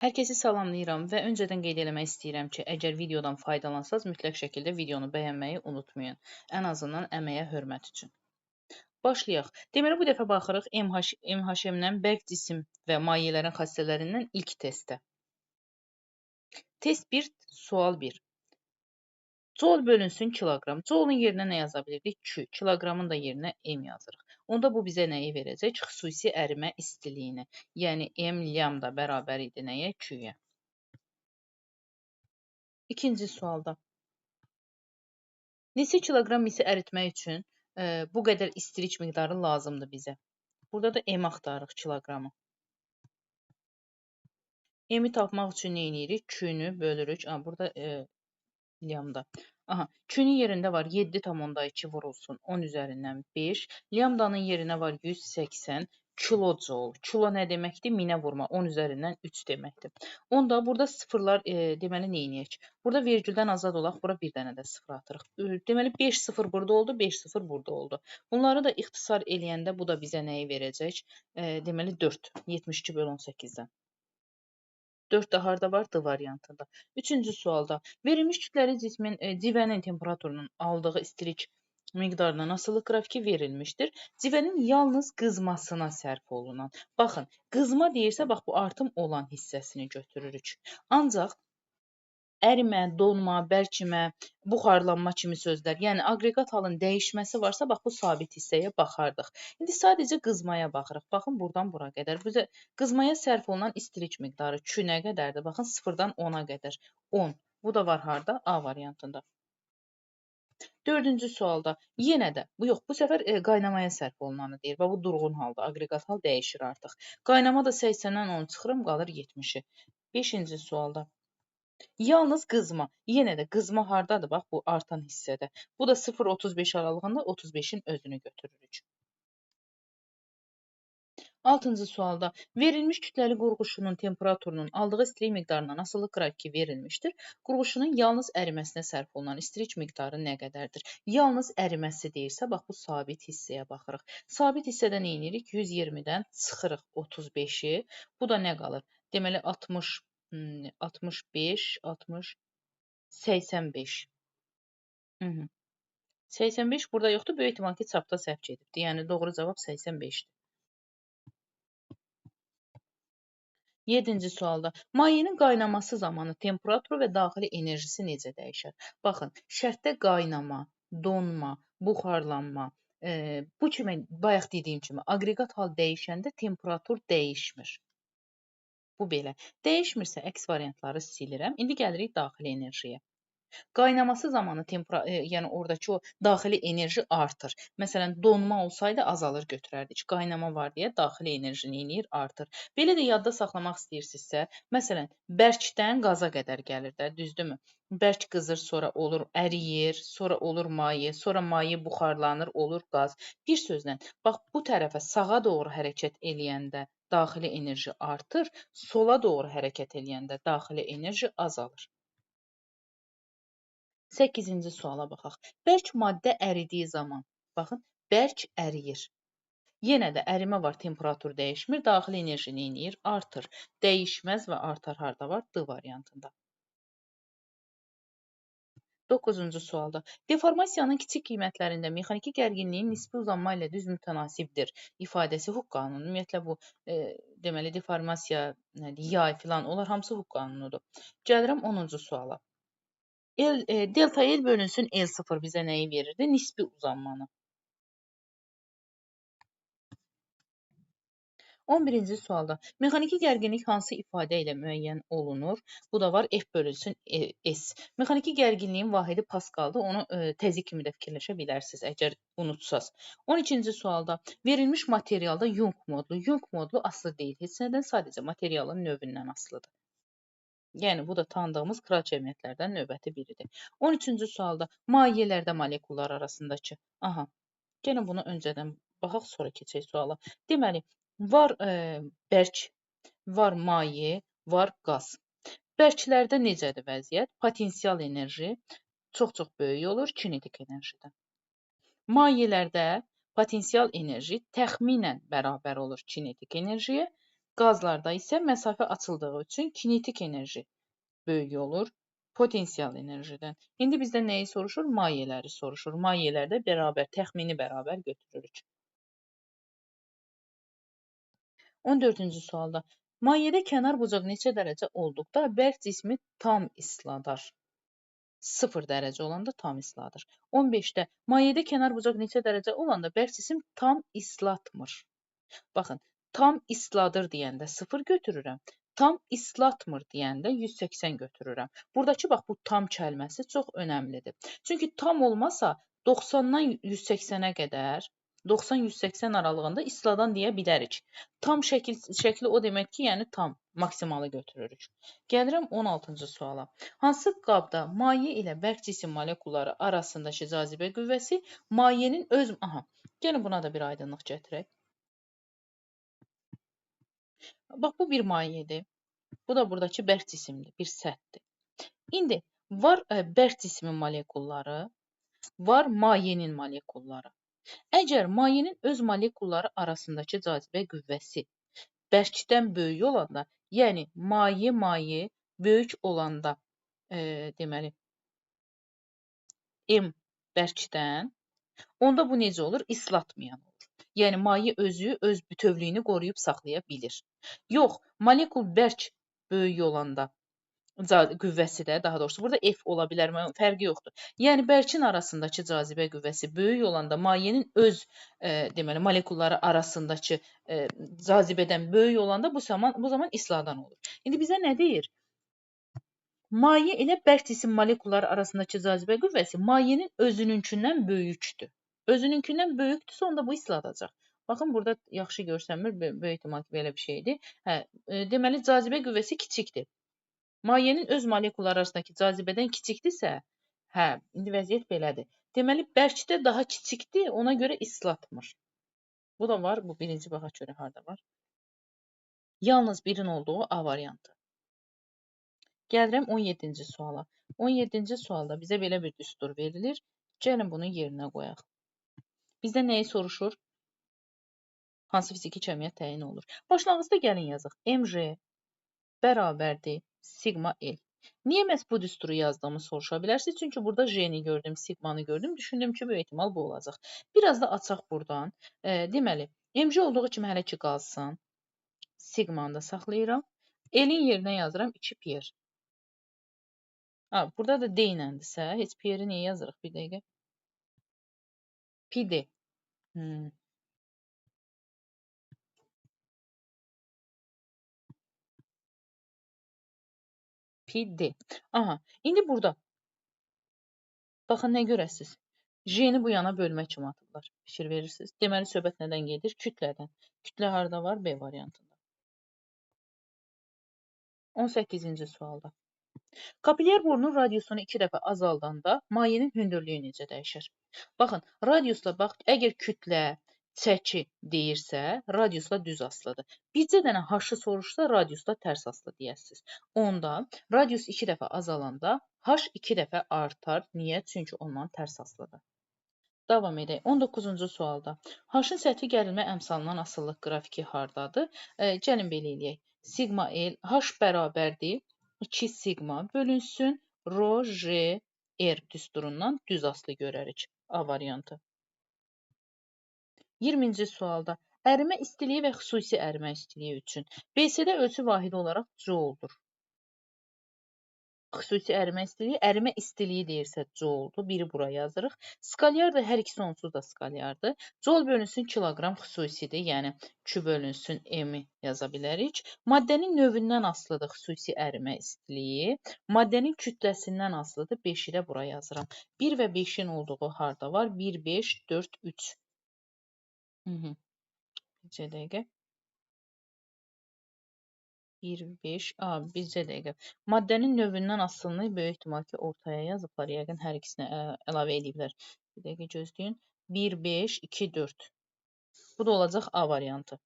Hər kəsi salamlayıram və öncədən qeyd eləmək istəyirəm ki, əgər videodan faydalansanız, mütləq şəkildə videonu bəyənməyi unutmayın. Ən azından əməyə hörmət üçün. Başlayaq. Deməli, bu dəfə baxırıq MHM-dən bərk cisim və mayelərin xassələrindən ilk testə. Test 1, sual 1. Joule bölünsün kiloqram. Joule-un yerinə nə yaza bilirdik? Q. Kiloqramın da yerinə M yazırıq. Onda bu bizə nəyi verəcək? Xüsusi ərimə istiliyini. Yəni M lambda bərabər idi nəyə? Q-yə. İkinci sualda. Neçə kiloqram misi əritmək üçün bu qədər istilik miqdarı lazımdır bizə? Burada da M axtarırıq kiloqramı. M-i tapmaq üçün nə edirik? Q-nü bölürük. Burada lambda. Aha, Q-nün yerində var 7,2 vurulsun 10 üzərindən 5. Lambdanın yerinə var 180 kilojoule. Kilo nə deməkdir? Minə vurma 10 üzərindən 3 deməkdir. Onda burada sıfırlar deməli nə edək? Burada vergüldən azad olaq, bura bir dənə də sıfır atırıq. Deməli 5 sıfır burada oldu, 5 sıfır burada oldu. Bunları da ixtisar eləyəndə bu da bizə nəyi verəcək? Deməli 4, 72/18-dən. 4 də harda var? D variantında. Üçüncü sualda verilmiş kütləli cismin civənin temperaturunun aldığı istilik miqdarına asılılıq qrafiki verilmişdir. Civənin yalnız qızmasına sərf olunan. Baxın, qızma deyirsə, bax bu artım olan hissəsini götürürük. Ancaq ərimə, donma, bərkimə, buxarlanma kimi sözlər, yəni aqreqat halın dəyişməsi varsa, bax bu sabit hissəyə baxardıq. İndi sadəcə qızmaya baxırıq. Baxın, buradan bura qədər. Bizə qızmaya sərf olunan istilik miqdarı Q nə qədərdir? Baxın, 0-dan 10-a qədər. 10. Bu da var harda? A variantında. Dördüncü sualda yenə də, yox, bu səfər qaynamaya sərf olunanı deyir. Bu durğun halda, aqreqat hal dəyişir artıq. Qaynama da 80-dən 10 çıxırım, qalır 70-i. 5-ci sualda. Yalnız qızma. Yenə də qızma hardadır? Bax, bu artan hissədə. Bu da 0-35 aralığında 35-in özünü götürürük. 6-cı sualda verilmiş kütləli qurğuşunun temperaturunun aldığı istilik miqdarından asılı qrafiki verilmişdir. Qurğuşunun yalnız əriməsinə sərf olunan istilik miqdarı nə qədərdir? Yalnız əriməsi deyirsə, bax bu sabit hissəyə baxırıq. Sabit hissədən nə edirik? 120-dən çıxırıq 35-i. Bu da nə qalır? Deməli 65, 60, 85. 85 burada yoxdur. Böyük ehtimal ki, çapda səhv gedibdir. Yəni, doğru cavab 85-dir. 7-ci sualda mayenin qaynaması zamanı temperaturu və daxili enerjisi necə dəyişər? Baxın, şərtdə qaynama, donma, buxarlanma, bu kimi, bayaq dediyim kimi, aqreqat hal dəyişəndə temperatur dəyişmir. Bu belə. Dəyişmirsə, əks variantları silirəm. İndi gəlirik daxili enerjiyə. Qaynaması zamanı yəni oradakı o daxili enerji artır. Məsələn, donma olsaydı azalır götürərdik. Qaynama var deyə daxili enerji neyinir? Artır. Belə də yadda saxlamaq istəyirsinizsə, məsələn, bərkdən qaza qədər gəlir də, düzdürmü? Bərk qızır, sonra olur əriyir, sonra olur maye, sonra maye buxarlanır, olur qaz. Bir sözlə, bax bu tərəfə sağa doğru hərəkət eləyəndə daxili enerji artır, sola doğru hərəkət eləyəndə daxili enerji azalır. 8-ci suala baxaq. Bərk maddə əridiyi zaman, baxın, bərk əriyir. Yenə də ərimə var, temperatur dəyişmir, daxili enerji neyinir? Artır. Dəyişməz və artar harda var? D variantında. 9-cu sualda. Deformasiyanın kiçik qiymətlərində mexaniki gərginliyin nisbi uzanma ilə düz mütənasibdir ifadəsi Huk qanunu. Ümumiyyətlə bu deməli deformasiya, yay filan, onlar hamısı Huk qanunudur. Gəlirəm 10-cu suala. Delta L bölünsün L0 bizə nəyi verirdi? Nisbi uzanmanı. 11-ci sualda mexaniki gərginlik hansı ifadə ilə müəyyən olunur? Bu da var F bölünsün S. Mexaniki gərginliyin vahidi Paskaldır. Onu təzyiq kimi də fikirləşə bilərsiniz, əgər unutsaz. 12-ci sualda verilmiş materialda Young modlu. Young modlu asılı deyil. Heç nədən, sadəcə materialın növündən asılıdır. Yəni, bu da tanıdığımız kral cəmiyyətlərdən növbəti biridir. 13-cü sualda mayelərdə molekullar arasındakı. Aha, gəlin bunu öncədən baxaq, sonra keçək suala. Deməli, var bərk, var maye, var qaz. Bərklərdə necədir vəziyyət? Potensial enerji çox-çox böyük olur kinetik enerjidən. Mayelərdə potensial enerji təxminən bərabər olur kinetik enerjiyə. Qazlarda isə məsafə açıldığı üçün kinetik enerji böyük olur potensial enerjidən. İndi bizdən nəyi soruşur? Mayeləri soruşur. Mayelərdə bərabər, təxmini bərabər götürürük. 14-cü sualda mayedə kənar bucaq neçə dərəcə olduqda bərk cismi tam isladar? 0 dərəcə olanda tam isladır. 15-də mayedə kənar bucaq neçə dərəcə olanda bərk cisim tam islatmır? Baxın, tam isladır deyəndə 0 götürürəm. Tam islatmır deyəndə 180 götürürəm. Buradakı bax bu tam kəlməsi çox önəmlidir. Çünki tam olmasa 90-dan 180-ə qədər 90-180 aralığında isladan deyə bilərik. Tam şəkli o demək ki, yəni tam maksimalı götürürük. Gəlirəm 16-cı suala. Hansı qabda maye ilə bərk cisim molekulları arasındakı cazibə qüvvəsi mayenin öz... Aha, gəlin buna da bir aydınlıq gətirək. Bax, bu bir mayedir. Bu da buradakı bərk cisimdir, bir səthdir. İndi var bərk cismin molekulları, var mayenin molekulları. Əgər mayenin öz molekulları arasındakı cazibə qüvvəsi bərkdən böyük olanda, yəni maye böyük olanda, deməli, M bərkdən, onda bu necə olur? İslatmayan olur. Yəni, maye özü öz bütövlüyünü qoruyub saxlaya bilir. Yox, molekul bərk böyük olanda qüvvəsi də, daha doğrusu, burada F ola bilər, fərqi yoxdur. Yəni, bərkin arasındakı cazibə qüvvəsi böyük olanda, mayenin öz deməli, molekulları arasındakı cazibədən böyük olanda bu zaman isladan olur. İndi bizə nə deyir? Maye ilə bərk cisim molekulları arasındakı cazibə qüvvəsi mayenin özününkindən böyükdür. Özününkindən böyükdürsə, onda bu isladacaq. Baxın, burada yaxşı görsənmir, böyük ehtimal ki, belə bir şeydir. Deməli, cazibə qüvvəsi kiçikdir. Mayenin öz molekulları arasındakı cazibədən kiçikdirsə, indi vəziyyət belədir. Deməli, bərkdə daha kiçikdir, ona görə islatmır. Bu da var, bu birinci baxa görə harada var? Yalnız birin olduğu A variantı. Gəlirəm 17-ci suala. 17-ci sualda bizə belə bir düstur verilir. Gəlin bunu yerinə qoyaq. Bizdə nəyi soruşur? Hansı fiziki cəmiyyət təyin olur? Başlanğıcda gəlin yazıq. MJ bərabərdir sigma L. Niyə məhz bu düsturu yazdığımı soruşa bilərsiniz? Çünki burada J-ni gördüm, sigmanı gördüm. Düşündüm ki, böyük ehtimal bu olacaq. Biraz da açaq buradan. Deməli, MJ olduğu kimi hələ ki qalsın. Sigmanı da saxlayıram. L-in yerinə yazıram 2 pi. Burada da D iləndirsə, heç P-yi niyə yazırıq bir dəqiqə? Pi D. Pi D. Aha, indi burada. Baxın, nə görəsiniz? J-ni bu yana bölmə kimi atıblar. Fikir verirsiniz. Deməli, söhbət nədən gedir? Kütlədən. Kütlə harada var? B variantında. 18-ci sualda. Kapilyer borunun radiusunu 2 dəfə azaldanda mayenin hündürlüyü necə dəyişir? Baxın, radiusla bax, əgər kütlə, çəki deyirsə, radiusla düz asılıdır. Bircə dənə H-ı soruşsa, radiusla tərs asılı deyəsiniz. Onda radius 2 dəfə azalanda H 2 dəfə artar. Niyə? Çünki ondan tərs asılıdır. Davam edək. 19-cu sualda. H-ın səthi gərilmə əmsalından asıllıq qrafiki hardadır? Gəlin belə eləyək. Sigma L, H bərabərdir 2 sigma bölünsün rho J R düsturundan düz asılı görərik. A variantı. 20-ci sualda. Ərimə istiliyi və xüsusi ərimə istiliyi üçün BC-də ölçü vahidi olaraq jouldur. Xüsusi ərimə istiliyi deyirsə jouldur. Biri bura yazırıq. Skalyar da hər ikisi onsuz da skalyardır. Joul bölünsün kiloqram xüsusidir. Yəni Q bölünsün M-i yaza bilərik. Maddənin növündən asılıdır xüsusi ərimə istiliyi. Maddənin kütləsindən asılıdır. 5-i də bura yazıram. 1 və 5-in olduğu harda var? 1, 5, 4, 3. Bir dəqiqə. 25, bircə dəqiqə. Maddənin növündən asılını böyük ehtimal ki, ortaya yazıblar. Yəqin hər ikisinə əlavə ediblər. Bir dəqiqə gözləyin. 1, 5, 2, 4. Bu da olacaq A variantı.